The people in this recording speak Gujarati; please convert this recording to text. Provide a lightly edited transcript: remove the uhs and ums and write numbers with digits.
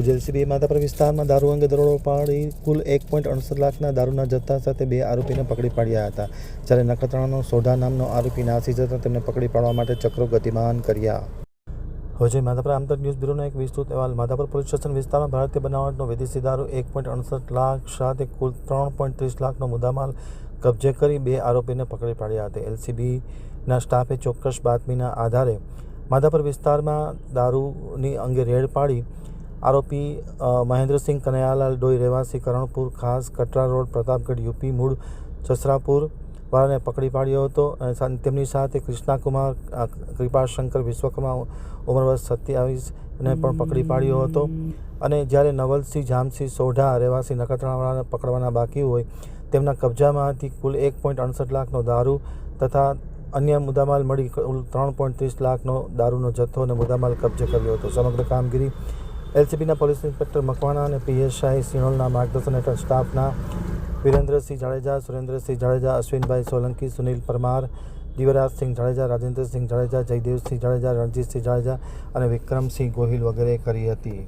ભુજ એલસીબીએ માધાપર વિસ્તારમાં દારૂ અંગે દરોડો પાડી કુલ 1.68 લાખના દારૂના જથ્થા સાથે 2 આરોપીને પકડી પાડ્યા હતા. જ્યારે નખત્રાણાનો સોઢા નામનો આરોપી નાસી જતા તેમને પકડી પાડવા માટે ચક્રો ગતિમાન કર્યા. હવે માધાપર આમતક ન્યૂઝ બ્યુરોનો એક વિસ્તૃત અહેવાલ. માધાપર પોલીસ સ્ટેશન વિસ્તારમાં ભારતીય બનાવટનો વિદેશી દારૂ 1.68 લાખ સાથે કુલ 3.30 લાખનો મુદ્દામાલ કબજે કરી 2 આરોપીને પકડી પાડ્યા હતા. એલસીબીના સ્ટાફે ચોક્કસ બાતમીના આધારે માધાપર વિસ્તારમાં દારૂની અંગે રેડ પાડી આરોપી મહેન્દ્રસિંહ કનૈયાલાલ ડોઈ રહેવાસી કરણપુર ખાસ કટરા રોડ પ્રતાપગઢ યુપી મૂળ જસરાપુર વાળાને પકડી પાડ્યો હતો. તેમની સાથે કૃષ્ણાકુમાર કૃપાશંકર વિશ્વકર્મા ઉંમર વર્ષ 27ને પણ પકડી પાડ્યો હતો. અને જ્યારે નવલસિંહ જામસિંહ સોઢા રહેવાસી નખત્રાણાવાળાને પકડવાના બાકી હોય તેમના કબજામાંથી કુલ 1.68 લાખનો દારૂ તથા અન્ય મુદ્દામાલ મળી કુલ 3.30 લાખનો દારૂનો જથ્થો અને મુદ્દામાલ કબજે કર્યો હતો. સમગ્ર કામગીરી એલસીબીના પોલીસ ઇન્સ્પેક્ટર મકવાણા અને પીએસઆઈ સિનોલના માર્ગદર્શન હેઠળ સ્ટાફના વિરેન્દ્રસિંહ જાડેજા, સુરેન્દ્રસિંહ જાડેજા, અશ્વિનભાઈ સોલંકી, સુનિલ પરમાર, દિવ્યરાજસિંહ જાડેજા, રાજેન્દ્રસિંહ જાડેજા, જયદેવસિંહ જાડેજા, રણજીતસિંહ જાડેજા અને વિક્રમસિંહ ગોહિલ વગેરે કરી હતી.